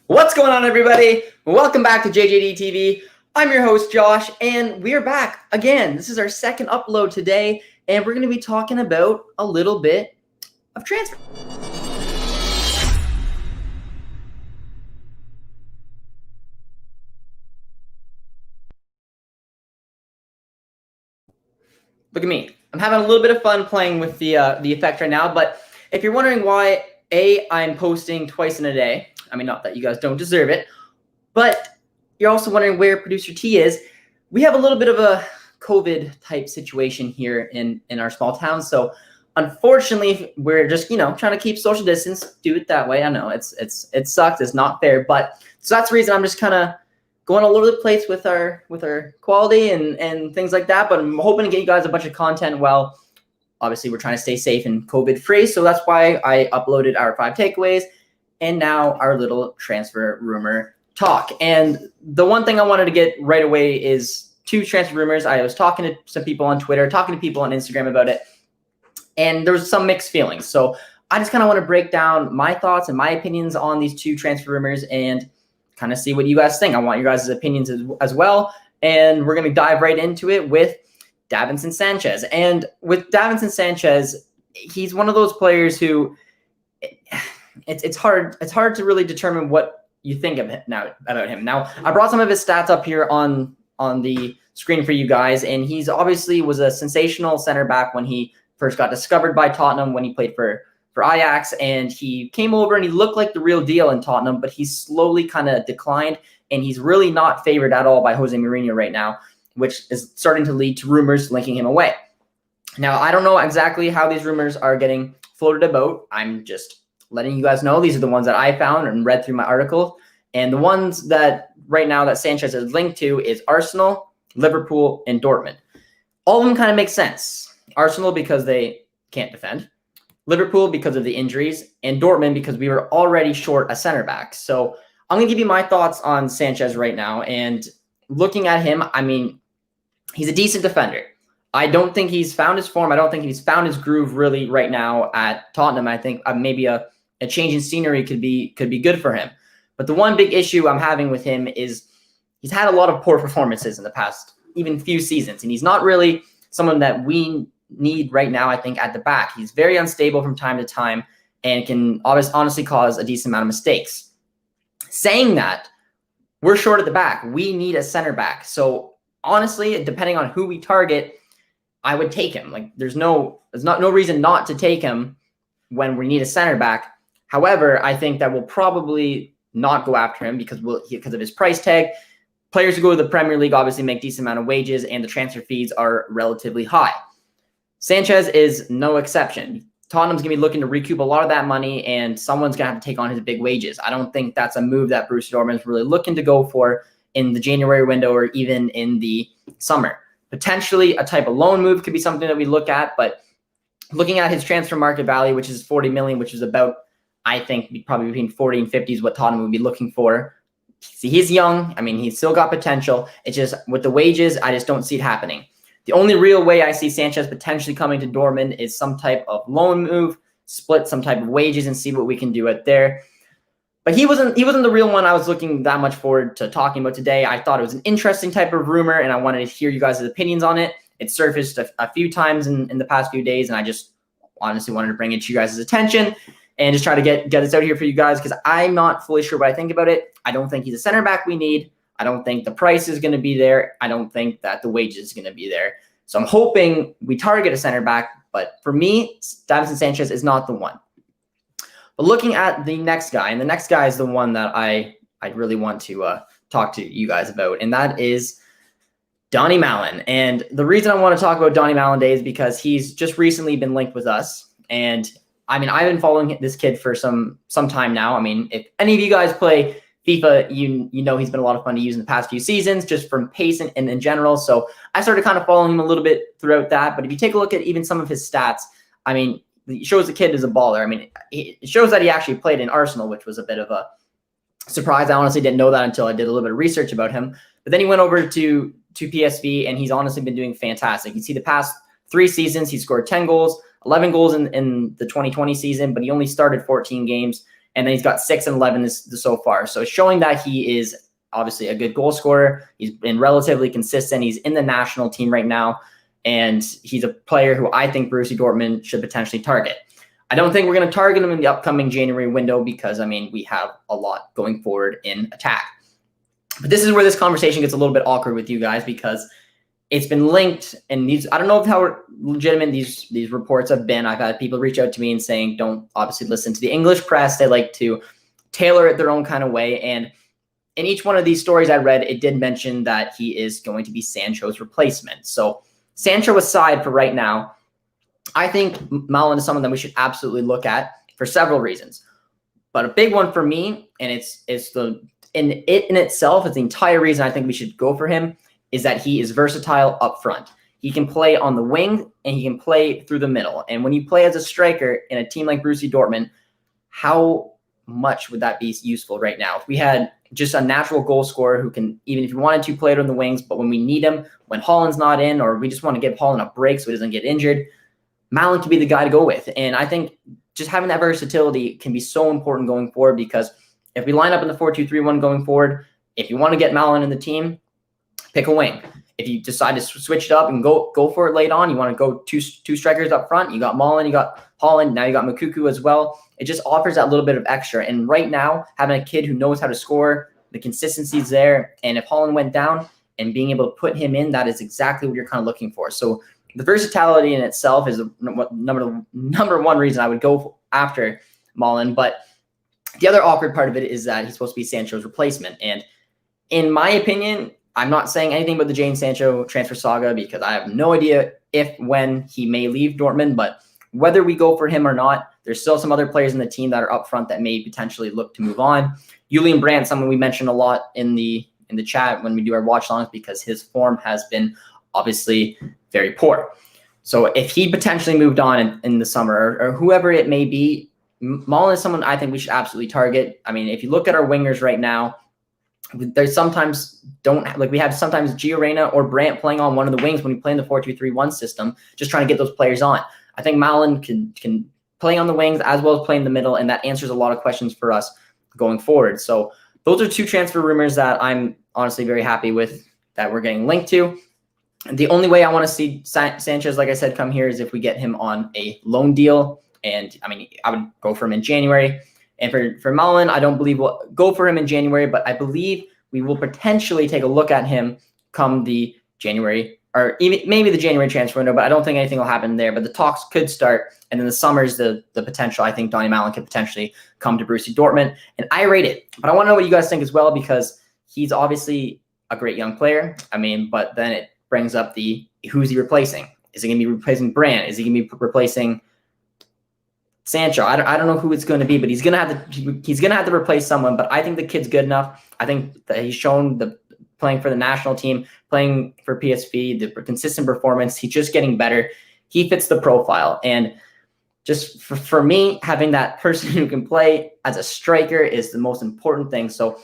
What's going on, everybody? Welcome back to JJD TV. I'm your host, Josh, and we're back again. This is our second upload today, and we're going to be talking about a little bit of transfer. Look at me. I'm having a little bit of fun playing with the effect right now, but if you're wondering why, I'm posting twice in a day. I mean, not that you guys don't deserve it, but you're also wondering where Producer T is. We have a little bit of a COVID type situation here in our small town. So unfortunately, we're just, trying to keep social distance, do it that way. I know it sucks. It's not fair, but so that's the reason I'm just kind of going all over the place with our quality and things like that. But I'm hoping to get you guys a bunch of content. Well, obviously we're trying to stay safe and COVID free. So that's why I uploaded our 5 takeaways and now our little transfer rumor talk. And the one thing I wanted to get right away is 2 transfer rumors. I was talking to some people on Twitter, talking to people on Instagram about it, and there was some mixed feelings. So I just kind of want to break down my thoughts and my opinions on these 2 transfer rumors and kind of see what you guys think. I want your guys' opinions as well. And we're going to dive right into it with Davinson Sanchez. And with Davinson Sanchez, he's one of those players who it's hard to really determine what you think of it now about him. Now, I brought some of his stats up here on the screen for you guys, and he's obviously was a sensational center back when he first got discovered by Tottenham when he played for Ajax, and he came over and he looked like the real deal in Tottenham, but he's slowly kind of declined, and he's really not favored at all by Jose Mourinho right now, which is starting to lead to rumors linking him away. Now, I don't know exactly how these rumors are getting floated about. I'm just letting you guys know these are the ones that I found and read through my article, and the ones that right now that Sanchez is linked to is Arsenal, Liverpool, and Dortmund. All of them kind of make sense. Arsenal because they can't defend, Liverpool because of the injuries, and Dortmund because we were already short a center back. So I'm going to give you my thoughts on Sanchez right now. And looking at him, I mean, he's a decent defender. I don't think he's found his form. I don't think he's found his groove really right now at Tottenham. I think maybe a change in scenery could be good for him. But the one big issue I'm having with him is he's had a lot of poor performances in the past, even few seasons. And he's not really someone that we need right now, I think, at the back. He's very unstable from time to time and can honestly cause a decent amount of mistakes. Saying that, we're short at the back. We need a center back. So honestly, depending on who we target, I would take him. Like there's no reason not to take him when we need a center back. However, I think that we'll probably not go after him because of his price tag. Players who go to the Premier League obviously make decent amount of wages, and the transfer fees are relatively high. Sanchez is no exception. Tottenham's going to be looking to recoup a lot of that money, and someone's going to have to take on his big wages. I don't think that's a move that Borussia Dortmund is really looking to go for in the January window or even in the summer. Potentially a type of loan move could be something that we look at, but looking at his transfer market value, which is 40 million, which is about, I think, probably between 40 and 50 is what Tottenham would be looking for. See, he's young. I mean, he's still got potential. It's just with the wages, I just don't see it happening. The only real way I see Sanchez potentially coming to Dortmund is some type of loan move, split some type of wages, and see what we can do out there. But he wasn't the real one I was looking that much forward to talking about today. I thought it was an interesting type of rumor, and I wanted to hear you guys' opinions on it. It surfaced a few times in the past few days, and I just honestly wanted to bring it to you guys' attention and just try to get this out here for you guys because I'm not fully sure what I think about it. I don't think he's a center back we need. I don't think the price is going to be there. I don't think that the wages is going to be there. So I'm hoping we target a center back. But for me, Davinson Sanchez is not the one. But looking at the next guy, and the next guy is the one that I really want to talk to you guys about, and that is Donyell Malin. And the reason I want to talk about Donyell Malin today is because he's just recently been linked with us. And I mean, I've been following this kid for some time now. I mean, if any of you guys play FIFA, you know he's been a lot of fun to use in the past few seasons, just from pace and in general. So I started kind of following him a little bit throughout that. But if you take a look at even some of his stats, I mean, it shows the kid is a baller. I mean, it shows that he actually played in Arsenal, which was a bit of a surprise. I honestly didn't know that until I did a little bit of research about him. But then he went over to PSV, and he's honestly been doing fantastic. You see the past 3 seasons, he scored 10 goals, 11 goals in the 2020 season, but he only started 14 games. And then he's got 6 and 11 so far. So showing that he is obviously a good goal scorer. He's been relatively consistent. He's in the national team right now. And he's a player who I think Borussia Dortmund should potentially target. I don't think we're going to target him in the upcoming January window because, I mean, we have a lot going forward in attack. But this is where this conversation gets a little bit awkward with you guys because it's been linked, and I don't know how legitimate these reports have been. I've had people reach out to me and saying, don't obviously listen to the English press. They like to tailor it their own kind of way. And in each one of these stories I read, it did mention that he is going to be Sancho's replacement. So Sancho aside for right now, I think Malin is someone that we should absolutely look at for several reasons. But a big one for me, and in itself is the entire reason I think we should go for him, is that he is versatile up front. He can play on the wing and he can play through the middle. And when you play as a striker in a team like Borussia Dortmund, how much would that be useful right now? If we had just a natural goal scorer who can, even if you wanted to, play it on the wings, but when we need him, when Haaland's not in, or we just want to give Haaland a break so he doesn't get injured, Malin could be the guy to go with. And I think just having that versatility can be so important going forward because if we line up in the 4-2-3-1 going forward, if you want to get Malin in the team, pick a wing. If you decide to switch it up and go for it late on, you want to go two strikers up front. You got Malin, you got Haaland, now you got Moukoko as well. It just offers that little bit of extra. And right now, having a kid who knows how to score, the consistency's there. And if Haaland went down and being able to put him in, that is exactly what you're kind of looking for. So the versatility in itself is the number one reason I would go after Malin. But the other awkward part of it is that he's supposed to be Sancho's replacement. And in my opinion, I'm not saying anything about the Jadon Sancho transfer saga because I have no idea when he may leave Dortmund, but whether we go for him or not, there's still some other players in the team that are up front that may potentially look to move on. Julian Brandt, someone we mentioned a lot in the chat when we do our watch longs because his form has been obviously very poor. So if he potentially moved on in the summer or whoever it may be, Malin is someone I think we should absolutely target. I mean, if you look at our wingers right now, there's sometimes we have sometimes Gio Reyna or Brandt playing on one of the wings when we play in the 4-2-3-1 system, just trying to get those players on. I think Malin can play on the wings as well as play in the middle, and that answers a lot of questions for us going forward. So those are two transfer rumors that I'm honestly very happy with that we're getting linked to. And the only way I want to see Sanchez, like I said, come here is if we get him on a loan deal. And I mean, I would go for him in January. And for Malin, I don't believe we'll go for him in January, but I believe we will potentially take a look at him come the January or even maybe the January transfer window, but I don't think anything will happen there. But the talks could start. And then the summer's the potential. I think Donyell Malin could potentially come to Borussia Dortmund. And I rate it. But I want to know what you guys think as well because he's obviously a great young player. I mean, but then it brings up who's he replacing? Is he going to be replacing Brandt? Is he going to be replacing Sancho? I don't know who it's going to be, but he's going to have to replace someone. But I think the kid's good enough. I think that he's shown playing for the national team, playing for PSV, the consistent performance. He's just getting better. He fits the profile. And just for me, having that person who can play as a striker is the most important thing. So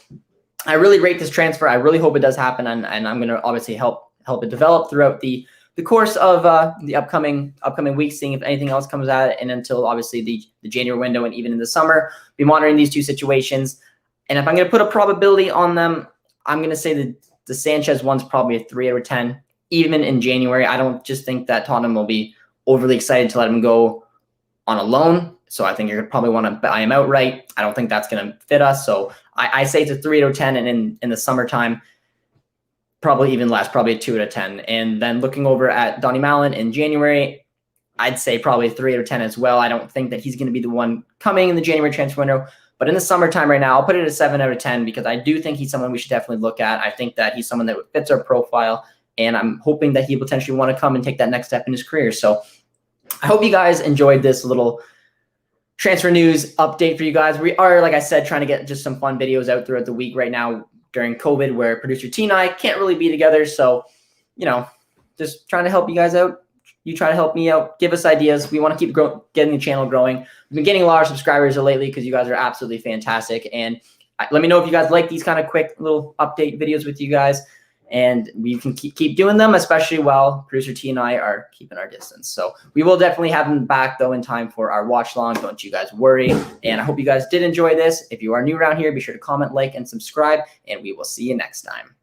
I really rate this transfer. I really hope it does happen. And I'm going to obviously help it develop throughout the course of the upcoming weeks, seeing if anything else comes out, and until obviously the January window and even in the summer, be monitoring these two situations. And if I'm going to put a probability on them, I'm going to say that the Sanchez one's probably a 3 out of 10, even in January. I don't just think that Tottenham will be overly excited to let him go on a loan. So I think you're probably want to buy him outright. I don't think that's going to fit us. So I say it's a 3 out of 10, and in the summertime, probably even less, probably a 2 out of 10. And then looking over at Donyell Malin in January, I'd say probably a 3 out of 10 as well. I don't think that he's going to be the one coming in the January transfer window. But in the summertime right now, I'll put it at a 7 out of 10 because I do think he's someone we should definitely look at. I think that he's someone that fits our profile, and I'm hoping that he potentially want to come and take that next step in his career. So I hope you guys enjoyed this little transfer news update for you guys. We are, like I said, trying to get just some fun videos out throughout the week right now during COVID, where producer T and I can't really be together. So, just trying to help you guys out. You try to help me out. Give us ideas. We want to keep getting the channel growing. We've been getting a lot of subscribers lately because you guys are absolutely fantastic. And let me know if you guys like these kind of quick little update videos with you guys. and we can keep doing them, especially while producer T and I are keeping our distance. So we will definitely have them back though in time for our watch long. Don't you guys worry. And I hope you guys did enjoy this. If you are new around here, be sure to comment, like, and subscribe, and we will see you next time.